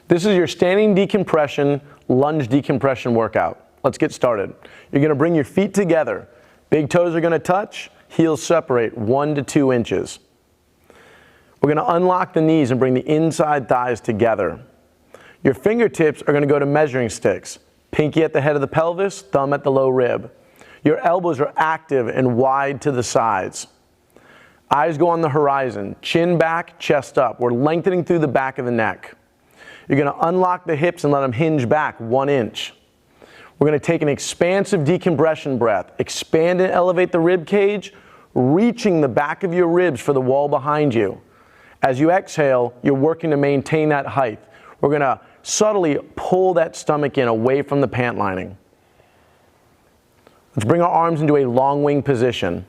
This is your standing decompression, lunge decompression workout. Let's get started. You're gonna bring your feet together. Big toes are gonna touch, heels separate 1 to 2 inches. We're gonna unlock the knees and bring the inside thighs together. Your fingertips are gonna go to measuring sticks. Pinky at the head of the pelvis, thumb at the low rib. Your elbows are active and wide to the sides. Eyes go on the horizon, chin back, chest up. We're lengthening through the back of the neck. You're gonna unlock the hips and let them hinge back 1 inch. We're gonna take an expansive decompression breath. Expand and elevate the rib cage, reaching the back of your ribs for the wall behind you. As you exhale, you're working to maintain that height. We're gonna subtly pull that stomach in away from the pant lining. Let's bring our arms into a long wing position.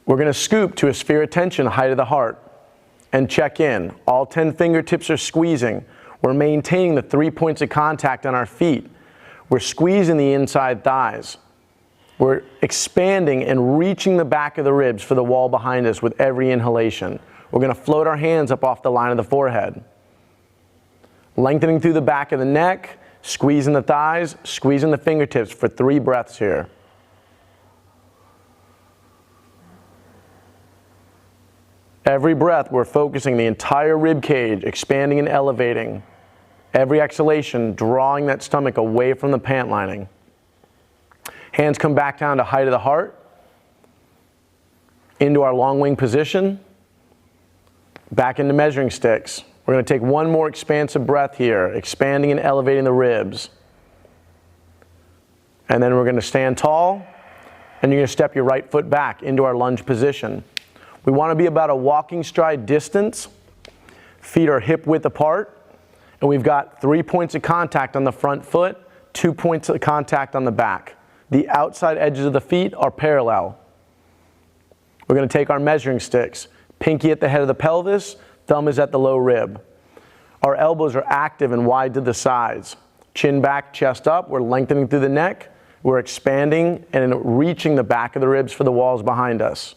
We're gonna scoop to a sphere of tension, height of the heart, and check in. All 10 fingertips are squeezing. We're maintaining the 3 points of contact on our feet. We're squeezing the inside thighs. We're expanding and reaching the back of the ribs for the wall behind us with every inhalation. We're gonna float our hands up off the line of the forehead. Lengthening through the back of the neck, squeezing the thighs, squeezing the fingertips for 3 breaths here. Every breath, we're focusing the entire rib cage, expanding and elevating. Every exhalation, drawing that stomach away from the pant lining. Hands come back down to height of the heart, into our long wing position, back into measuring sticks. We're going to take one more expansive breath here, expanding and elevating the ribs. And then we're going to stand tall, and you're going to step your right foot back into our lunge position. We want to be about a walking stride distance. Feet are hip width apart, and we've got 3 points of contact on the front foot, 2 points of contact on the back. The outside edges of the feet are parallel. We're going to take our measuring sticks. Pinky at the head of the pelvis, thumb is at the low rib. Our elbows are active and wide to the sides. Chin back, chest up. We're lengthening through the neck. We're expanding and reaching the back of the ribs for the walls behind us.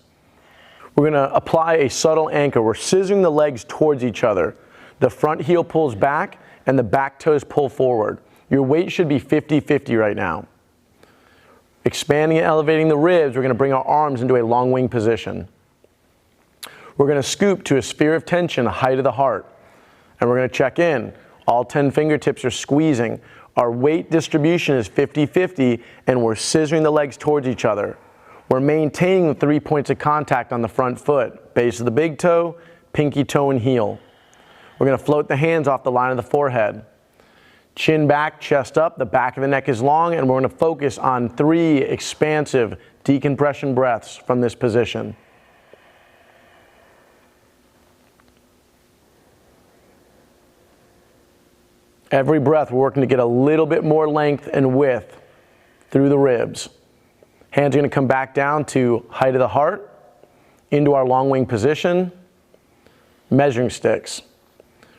We're going to apply a subtle anchor. We're scissoring the legs towards each other. The front heel pulls back and the back toes pull forward. Your weight should be 50-50 right now. Expanding and elevating the ribs, we're going to bring our arms into a long wing position. We're going to scoop to a sphere of tension, height of the heart. And we're going to check in. All 10 fingertips are squeezing. Our weight distribution is 50-50, and we're scissoring the legs towards each other. We're maintaining the 3 points of contact on the front foot, base of the big toe, pinky toe, and heel. We're going to float the hands off the line of the forehead. Chin back, chest up, the back of the neck is long, and we're going to focus on 3 expansive decompression breaths from this position. Every breath, we're working to get a little bit more length and width through the ribs. Hands are going to come back down to height of the heart, into our long wing position, measuring sticks.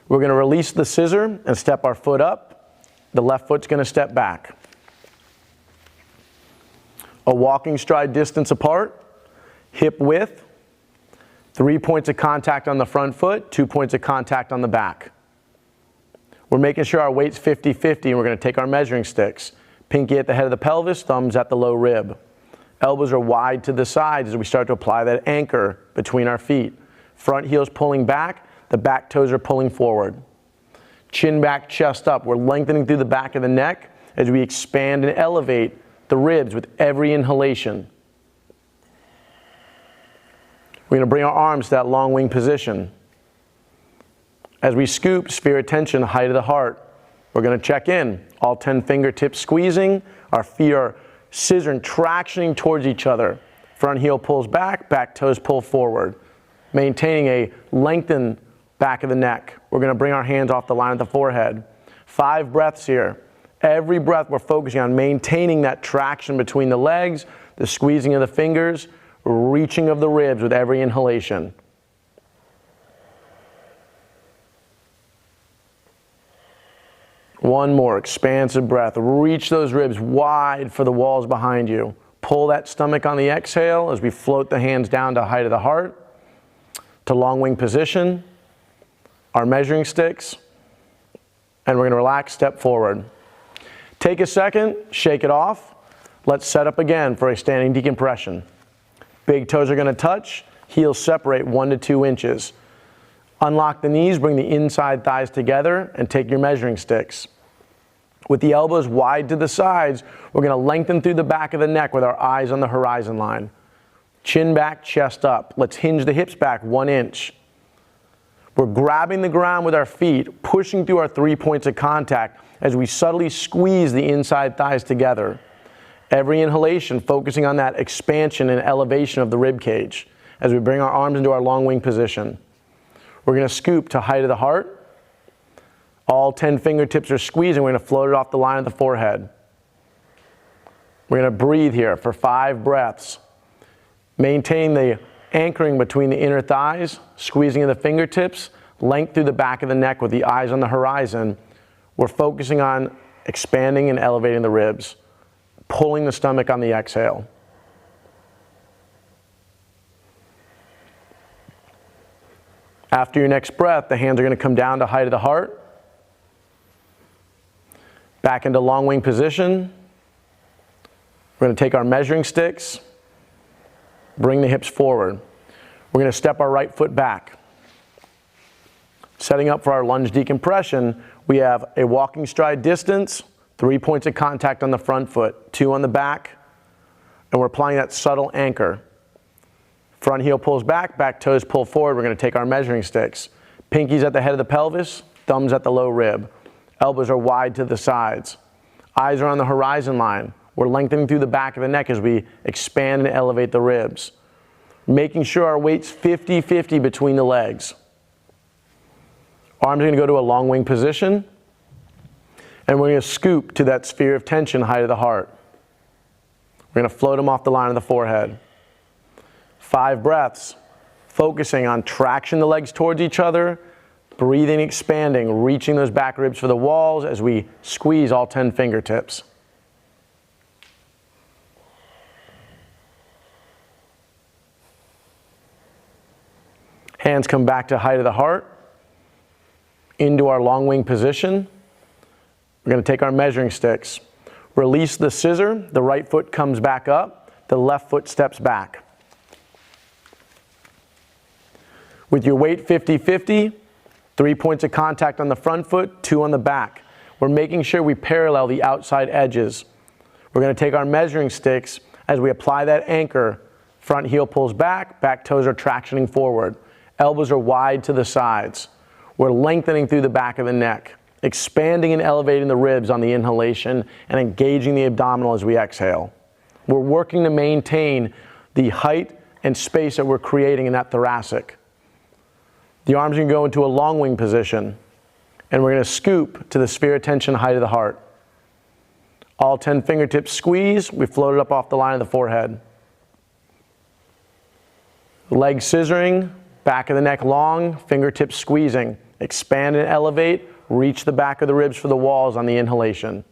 We're going to release the scissor and step our foot up. The left foot's going to step back. A walking stride distance apart, hip width, 3 points of contact on the front foot, 2 points of contact on the back. We're making sure our weight's 50-50, and we're going to take our measuring sticks. Pinky at the head of the pelvis, thumbs at the low rib. Elbows are wide to the sides as we start to apply that anchor between our feet. Front heel's pulling back, the back toes are pulling forward. Chin back, chest up. We're lengthening through the back of the neck as we expand and elevate the ribs with every inhalation. We're going to bring our arms to that long wing position. As we scoop, sphere of tension, height of the heart, we're going to check in. All 10 fingertips squeezing. Our feet are scissoring, tractioning towards each other. Front heel pulls back, back toes pull forward. Maintaining a lengthened back of the neck. We're going to bring our hands off the line of the forehead. 5 breaths here. Every breath we're focusing on maintaining that traction between the legs, the squeezing of the fingers, reaching of the ribs with every inhalation. One more expansive breath. Reach those ribs wide for the walls behind you. Pull that stomach on the exhale as we float the hands down to height of the heart, to long wing position, our measuring sticks, And we're gonna relax, step forward. Take a second, shake it off. Let's set up again for a standing decompression. Big toes are gonna touch, heels separate 1 to 2 inches. Unlock the knees, bring the inside thighs together, and take your measuring sticks. With the elbows wide to the sides, we're gonna lengthen through the back of the neck with our eyes on the horizon line. Chin back, chest up. Let's hinge the hips back 1 inch. We're grabbing the ground with our feet, pushing through our 3 points of contact as we subtly squeeze the inside thighs together. Every inhalation focusing on that expansion and elevation of the rib cage as we bring our arms into our long wing position. We're gonna scoop to height of the heart. All 10 fingertips are squeezing. We're gonna float it off the line of the forehead. We're gonna breathe here for 5 breaths. Maintain the anchoring between the inner thighs, squeezing of the fingertips, length through the back of the neck with the eyes on the horizon. We're focusing on expanding and elevating the ribs, pulling the stomach on the exhale. After your next breath, the hands are going to come down to height of the heart. Back into long wing position. We're going to take our measuring sticks, bring the hips forward. We're going to step our right foot back. Setting up for our lunge decompression, we have a walking stride distance, 3 points of contact on the front foot, 2 on the back, and we're applying that subtle anchor. Front heel pulls back, back toes pull forward. We're going to take our measuring sticks. Pinkies at the head of the pelvis, thumbs at the low rib. Elbows are wide to the sides. Eyes are on the horizon line. We're lengthening through the back of the neck as we expand and elevate the ribs. Making sure our weight's 50-50 between the legs. Arms are going to go to a long wing position. And we're going to scoop to that sphere of tension, height of the heart. We're going to float them off the line of the forehead. 5 breaths, focusing on traction the legs towards each other, breathing, expanding, reaching those back ribs for the walls as we squeeze all 10 fingertips. Hands come back to height of the heart, into our long wing position. We're going to take our measuring sticks. Release the scissor, the right foot comes back up, the left foot steps back. With your weight 50-50, 3 points of contact on the front foot, 2 on the back. We're making sure we parallel the outside edges. We're going to take our measuring sticks as we apply that anchor. Front heel pulls back, back toes are tractioning forward. Elbows are wide to the sides. We're lengthening through the back of the neck, expanding and elevating the ribs on the inhalation and engaging the abdominal as we exhale. We're working to maintain the height and space that we're creating in that thoracic. The arms are going to go into a long wing position, and we're going to scoop to the sphere of tension, height of the heart. All 10 fingertips squeeze. We float it up off the line of the forehead. Legs scissoring, back of the neck long, fingertips squeezing. Expand and elevate, reach the back of the ribs for the walls on the inhalation.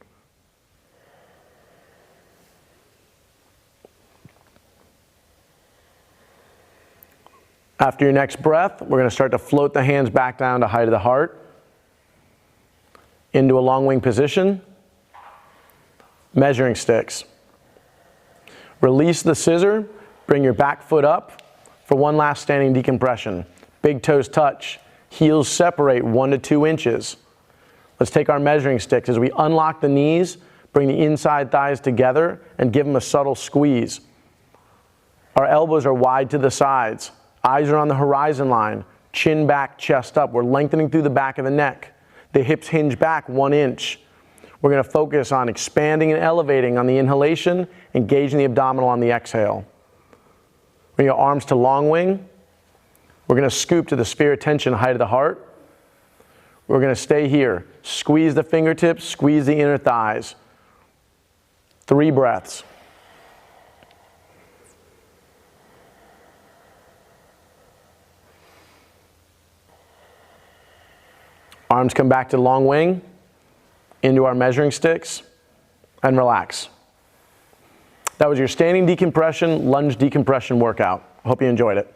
After your next breath, we're going to start to float the hands back down to height of the heart, into a long wing position, measuring sticks. Release the scissor, bring your back foot up for one last standing decompression. Big toes touch, heels separate 1 to 2 inches. Let's take our measuring sticks as we unlock the knees, bring the inside thighs together and give them a subtle squeeze. Our elbows are wide to the sides. Eyes are on the horizon line, chin back, chest up. We're lengthening through the back of the neck. The hips hinge back 1 inch. We're going to focus on expanding and elevating on the inhalation, engaging the abdominal on the exhale. Bring your arms to long wing. We're going to scoop to the sphere of tension, height of the heart. We're going to stay here. Squeeze the fingertips, squeeze the inner thighs. 3 breaths. Arms come back to long wing, into our measuring sticks, and relax. That was your standing decompression, lunge decompression workout. I hope you enjoyed it.